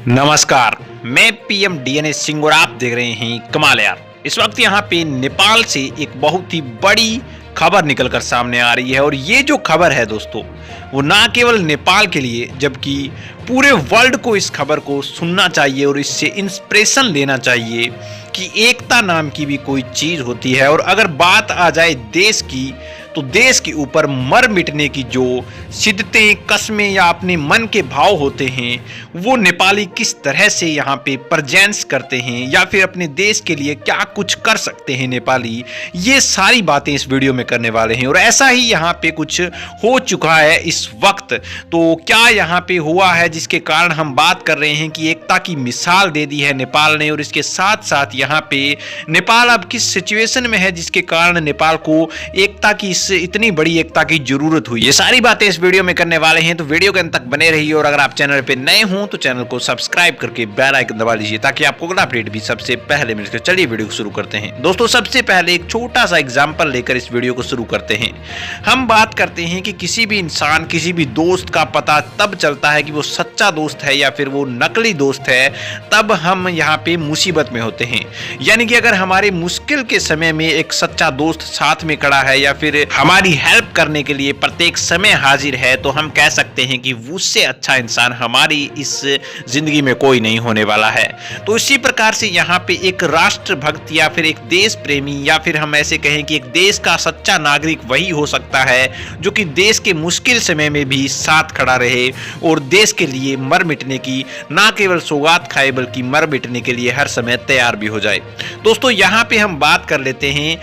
नमस्कार, मैं PM DNS Singh और आप देख रहे हैं कमाल यार। इस वक्त यहाँ पे नेपाल से एक बहुत ही बड़ी खबर निकलकर सामने आ रही है और ये जो खबर है दोस्तों, वो ना केवल नेपाल के लिए जबकि पूरे वर्ल्ड को इस खबर को सुनना चाहिए और इससे इंस्पिरेशन लेना चाहिए कि एकता नाम की भी कोई चीज़ होती है। और अगर बात आ जाए देश की, तो देश के ऊपर मर मिटने की जो शिद्दतें, कस्में या अपने मन के भाव होते हैं, वो नेपाली किस तरह से यहाँ पे प्रेजेंस करते हैं या फिर अपने देश के लिए क्या कुछ कर सकते हैं नेपाली, ये सारी बातें इस वीडियो में करने वाले हैं। और ऐसा ही यहाँ पे कुछ हो चुका है इस वक्त। तो क्या यहाँ पे हुआ है जिसके कारण हम बात कर रहे हैं कि एकता की मिसाल दे दी है नेपाल ने, और इसके साथ साथ यहाँ पे नेपाल अब किस सिचुएशन में है जिसके कारण नेपाल को एकता की, इतनी बड़ी एकता की जरूरत हुई। ये सारी बातें इस वीडियो में करने वाले हैं, तो वीडियो के अंत तक बने रहिए। और अगर आप चैनल पे नए हो तो चैनल को सब्सक्राइब करके बेल आइकन दबा लीजिए ताकि आपको अगला अपडेट भी सबसे पहले मिल सके। चलिए वीडियो को शुरू करते हैं। दोस्तों, सबसे पहले एक छोटा सा एग्जांपल लेकर इस वीडियो को शुरू करते हैं। हम बात करते हैं कि किसी भी इंसान, किसी भी दोस्त का पता तब चलता है कि वो सच्चा दोस्त है या फिर वो नकली दोस्त है, तब हम यहाँ पे मुसीबत में होते हैं। यानी कि अगर हमारे मुश्किल के समय में एक सच्चा दोस्त साथ में खड़ा है या फिर हमारी हेल्प करने के लिए प्रत्येक समय हाजिर है, तो हम कह सकते हैं कि उससे अच्छा इंसान हमारी इस जिंदगी में कोई नहीं होने वाला है। तो इसी प्रकार से यहाँ पे एक राष्ट्रभक्त या फिर एक देश प्रेमी या फिर हम ऐसे कहें कि एक देश का सच्चा नागरिक वही हो सकता है जो कि देश के मुश्किल समय में भी साथ खड़ा रहे और देश के लिए मर मिटने की, ना केवल सौगात खाए बल्कि मर मिटने के लिए हर समय तैयार भी हो जाए। दोस्तों, यहाँ पे हम बात कर लेते हैं,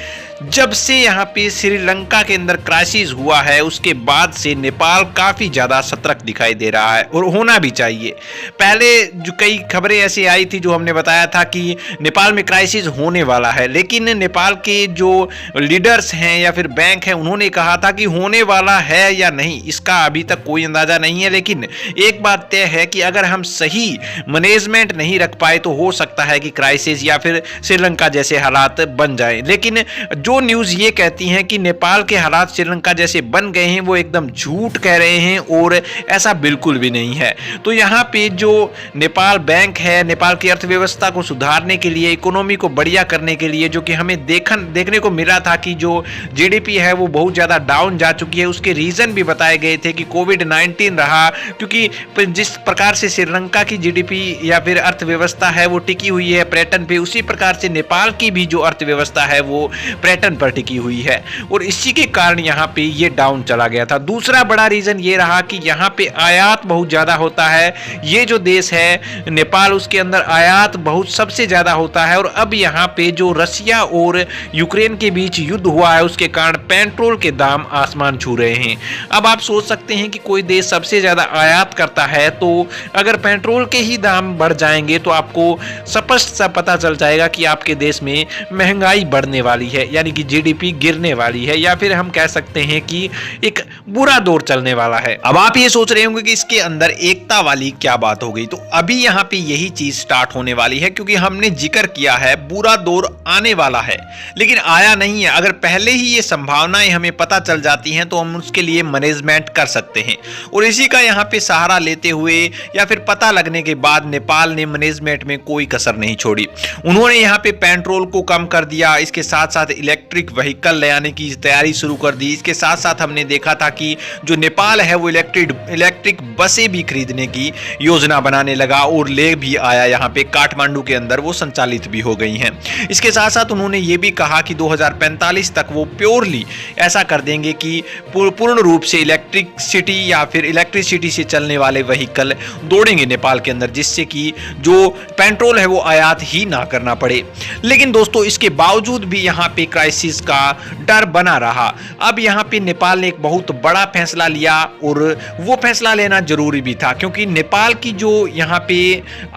जब से यहाँ पे श्रीलंका के अंदर क्राइसिस हुआ है उसके बाद से नेपाल काफ़ी ज़्यादा सतर्क दिखाई दे रहा है और होना भी चाहिए। पहले जो कई खबरें ऐसी आई थी जो हमने बताया था कि नेपाल में क्राइसिस होने वाला है, लेकिन नेपाल के जो लीडर्स हैं या फिर बैंक हैं, उन्होंने कहा था कि होने वाला है या नहीं इसका अभी तक कोई अंदाज़ा नहीं है। लेकिन एक बात तय है कि अगर हम सही मैनेजमेंट नहीं रख पाए तो हो सकता है कि क्राइसिस या फिर श्रीलंका जैसे हालात बन जाए। लेकिन जो न्यूज़ ये कहती हैं कि नेपाल के हालात श्रीलंका जैसे बन गए हैं, वो एकदम झूठ कह रहे हैं और ऐसा बिल्कुल भी नहीं है। तो यहाँ पे जो नेपाल बैंक है, नेपाल की अर्थव्यवस्था को सुधारने के लिए, इकोनॉमी को बढ़िया करने के लिए, जो कि हमें देखने को मिला था कि जो जीडीपी है वो बहुत ज़्यादा डाउन जा चुकी है, उसके रीज़न भी बताए गए थे कि कोविड-19 रहा। क्योंकि जिस प्रकार से श्रीलंका की जीडीपी या फिर अर्थव्यवस्था है वो टिकी हुई है पर्यटन पे, उसी प्रकार से नेपाल की भी जो अर्थव्यवस्था है वो पर्यटन पर टिकी हुई है और इसी के कारण यहाँ पे ये डाउन चला गया था। दूसरा बड़ा रीजन ये रहा कि यहाँ पे आयात बहुत ज्यादा होता है। ये जो देश है नेपाल, उसके अंदर आयात बहुत सबसे ज्यादा होता है। और अब यहाँ पे जो रसिया और यूक्रेन के बीच युद्ध हुआ है उसके कारण पेट्रोल के दाम आसमान छू रहे हैं। अब आप सोच सकते हैं कि कोई देश सबसे ज्यादा आयात करता है, तो अगर पेट्रोल के ही दाम बढ़ जाएंगे तो आपको स्पष्ट सा पता चल जाएगा कि आपके देश में महंगाई बढ़ने वाली है, यानी कि जीडीपी गिरने वाली है, या फिर हम कह सकते हैं कि एक बुरा दौर चलने वाला है। अब आप ये सोच रहे होंगे कि इसके अंदर एकता वाली क्या बात हो गई। तो अभी यहाँ पे यही चीज स्टार्ट होने वाली है, क्योंकि हमने जिक्र किया है बुरा दौर आने वाला है, लेकिन आया नहीं है। अगर पहले ही ये संभावनाएं हमें पता चल जाती हैं तो हम उसके लिए मैनेजमेंट कर सकते हैं। और इसी का यहाँ पे सहारा लेते हुए या फिर पता लगने के बाद नेपाल ने मैनेजमेंट में कोई कसर नहीं छोड़ी। उन्होंने यहाँ पे पेट्रोल को कम कर दिया, इसके साथ साथ इलेक्ट्रिक व्हीकल ले आने की तैयारी शुरू कर दी। इसके साथ साथ हमने देखा था कि जो नेपाल है वो इलेक्ट्रिक बसें भी खरीदने की योजना बनाने लगा और ले भी आया। यहाँ पे काठमांडू के अंदर वो संचालित भी हो गई हैं। इसके साथ साथ उन्होंने ये भी कहा कि 2045 तक वो प्योरली ऐसा कर देंगे कि पूर्ण रूप से इलेक्ट्रिसिटी या फिर इलेक्ट्रिसिटी से चलने वाले व्हीकल दौड़ेंगे नेपाल के अंदर, जिससे कि जो पेट्रोल है वो आयात ही ना करना पड़े। लेकिन दोस्तों, इसके बावजूद भी यहाँ पे क्राइसिस का डर बना रहा। अब यहाँ पे नेपाल ने एक बहुत बड़ा फैसला लिया और वो फैसला लेना जरूरी भी था, क्योंकि नेपाल की जो यहाँ पे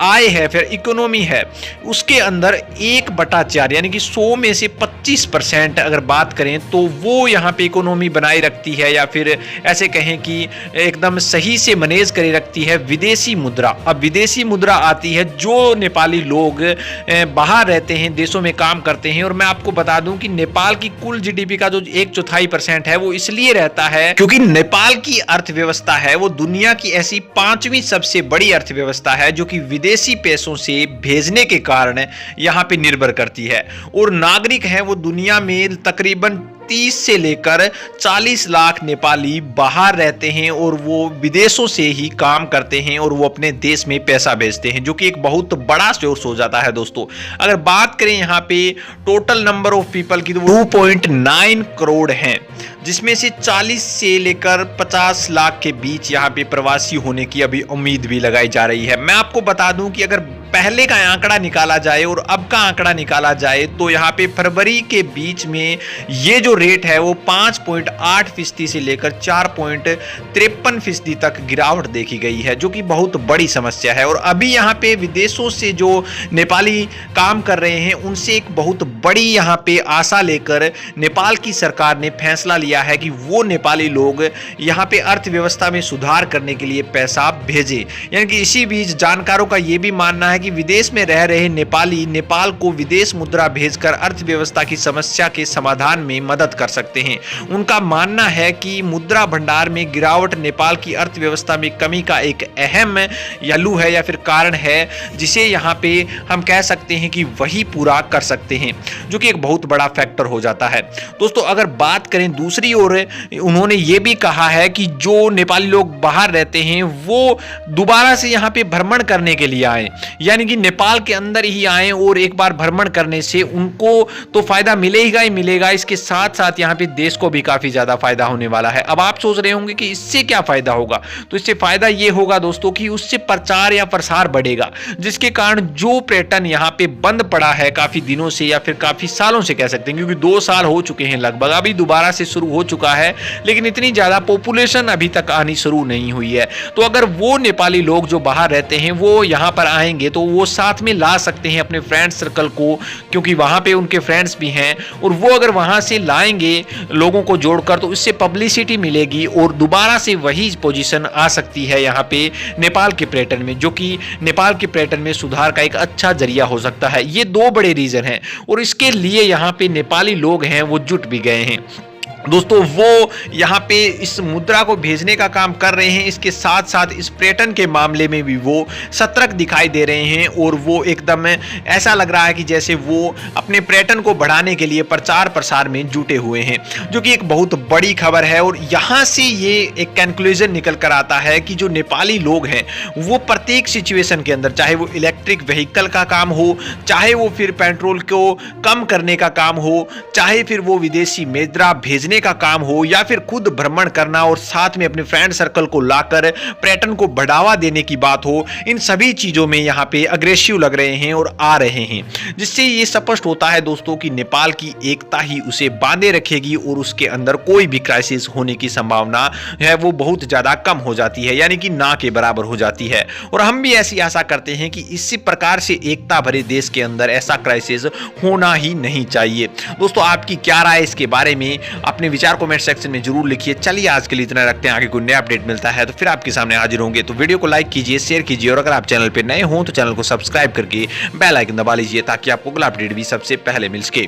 आय है, फिर इकोनॉमी है, उसके अंदर 1/4 यानी कि 100 में से 25% अगर बात करें तो वो यहाँ पे इकोनॉमी बनाए रखती है, या फिर ऐसे कहें कि एकदम सही से मैनेज करे रखती है विदेशी मुद्रा। अब विदेशी मुद्रा आती है जो नेपाली लोग बाहर रहते हैं, देशों में काम करते हैं। और मैं आपको बता दूं कि नेपाल की कुल जीडीपी का जो 1/4% है वो इसलिए रहता है क्योंकि नेपाल की अर्थव्यवस्था है वो दुनिया की ऐसी 5वीं सबसे बड़ी अर्थव्यवस्था है जो कि विदेशी पैसों से भेजने के कारण यहाँ पे निर्भर करती है। और नागरिक हैं वो दुनिया में तकरीबन 30 से लेकर 40 लाख नेपाली बाहर रहते हैं और वो विदेशों से ही काम करते हैं और वो अपने देश में पैसा भेजते हैं, जो कि एक बहुत बड़ा सोर्स हो जाता है दोस्तों। अगर बात करें यहाँ पे टोटल नंबर ऑफ पीपल की तो 2.9 करोड़ हैं, जिसमें से 40 से लेकर 50 लाख के बीच यहाँ पे प्रवासी होने की अभी उम्मीद भी लगाई जा रही है। मैं आपको बता दूं कि अगर पहले का आंकड़ा निकाला जाए और अब का आंकड़ा निकाला जाए तो यहाँ पे फरवरी के बीच में ये जो रेट है वो 5.8% से लेकर 4.53% तक गिरावट देखी गई है, जो कि बहुत बड़ी समस्या है। और अभी यहाँ पे विदेशों से जो नेपाली काम कर रहे हैं उनसे एक बहुत बड़ी यहाँ पे आशा लेकर नेपाल की सरकार ने फैसला लिया है कि वो नेपाली लोग यहाँ पे अर्थव्यवस्था में सुधार करने के लिए पैसा भेजे। यानी कि इसी बीच जानकारों का ये भी मानना है कि विदेश में रह रहे नेपाली नेपाल को विदेश मुद्रा भेजकर अर्थव्यवस्था की समस्या के समाधान में मदद कर सकते हैं। उनका मानना है कि मुद्रा भंडार में गिरावट नेपाल की अर्थव्यवस्था में कमी का एक अहम पहलू है या फिर कारण है, जिसे यहाँ पे हम कह सकते हैं कि वही पूरा कर सकते हैं, जो कि एक बहुत बड़ा फैक्टर हो जाता है। दोस्तों अगर बात करें दूसरी ओर, उन्होंने ये भी कहा है कि जो नेपाली लोग बाहर रहते हैं वो दोबारा से यहाँ पे भ्रमण करने के लिए आए, यानी कि नेपाल के अंदर ही आए और एक बार भ्रमण करने से उनको तो फायदा मिलेगा ही मिलेगा, इसके साथ साथ यहाँ पे देश को भी काफी ज्यादा फायदा होने वाला है। अब आप सोच रहे होंगे कि इससे क्या फायदा होगा, तो इससे फायदा ये होगा दोस्तों कि उससे प्रचार या प्रसार बढ़ेगा, जिसके कारण जो पर्यटन यहाँ पे बंद पड़ा है काफी दिनों से या फिर काफी सालों से कह सकते हैं, क्योंकि 2 साल हो चुके हैं लगभग, अभी दोबारा से शुरू हो चुका है, लेकिन इतनी ज्यादा पॉपुलेशन अभी तक आनी शुरू नहीं हुई है। तो अगर वो नेपाली लोग जो बाहर रहते हैं वो यहाँ पर आएंगे तो वो साथ में ला सकते हैं अपने फ्रेंड सर्कल को, क्योंकि वहां पे उनके फ्रेंड्स भी हैं, और वो अगर वहां से लाएंगे लोगों को जोड़कर तो इससे पब्लिसिटी मिलेगी और दोबारा से वही पोजीशन आ सकती है यहाँ पे नेपाल के पर्यटन में, जो कि नेपाल के पर्यटन में सुधार का एक अच्छा जरिया हो सकता है। ये 2 बड़े रीजन हैं और इसके लिए यहाँ पे नेपाली लोग हैं वो जुट भी गए हैं दोस्तों। वो यहाँ पे इस मुद्रा को भेजने का काम कर रहे हैं, इसके साथ साथ इस पर्यटन के मामले में भी वो सतर्क दिखाई दे रहे हैं और वो एकदम ऐसा लग रहा है कि जैसे वो अपने पर्यटन को बढ़ाने के लिए प्रचार प्रसार में जुटे हुए हैं, जो कि एक बहुत बड़ी खबर है। और यहाँ से ये एक कंक्लूजन निकल कर आता है कि जो नेपाली लोग हैं वो प्रत्येक सिचुएशन के अंदर, चाहे वो इलेक्ट्रिक व्हीकल का काम हो, चाहे वो फिर पेट्रोल को कम करने का काम हो, चाहे फिर वो विदेशी मुद्रा भेजने का काम हो, या फिर खुद भ्रमण करना और साथ में अपने फ्रेंड सर्कल को लाकर पर्यटन को बढ़ावा देने की बात हो, इन सभी चीजों में यहाँ पे अग्रेसिव लग रहे हैं और आ रहे हैं, जिससे ये स्पष्ट होता है दोस्तों कि नेपाल की एकता ही उसे बांधे रखेगी और उसके अंदर कोई भी क्राइसिस होने की संभावना है वो बहुत ज्यादा कम हो जाती है, यानी कि ना के बराबर हो जाती है। और हम भी ऐसी आशा करते हैं कि इसी प्रकार से एकता भरे देश के अंदर ऐसा क्राइसिस होना ही नहीं चाहिए। दोस्तों आपकी क्या राय इसके बारे में, अपने विचार कमेंट सेक्शन में जरूर लिखिए। चलिए आज के लिए इतना रखते हैं, आगे कोई नया अपडेट मिलता है तो फिर आपके सामने हाजिर होंगे। तो वीडियो को लाइक कीजिए, शेयर कीजिए और अगर आप चैनल पर नए हो तो चैनल को सब्सक्राइब करके बेल आइकन दबा लीजिए ताकि आपको अगला अपडेट भी सबसे पहले मिल सके।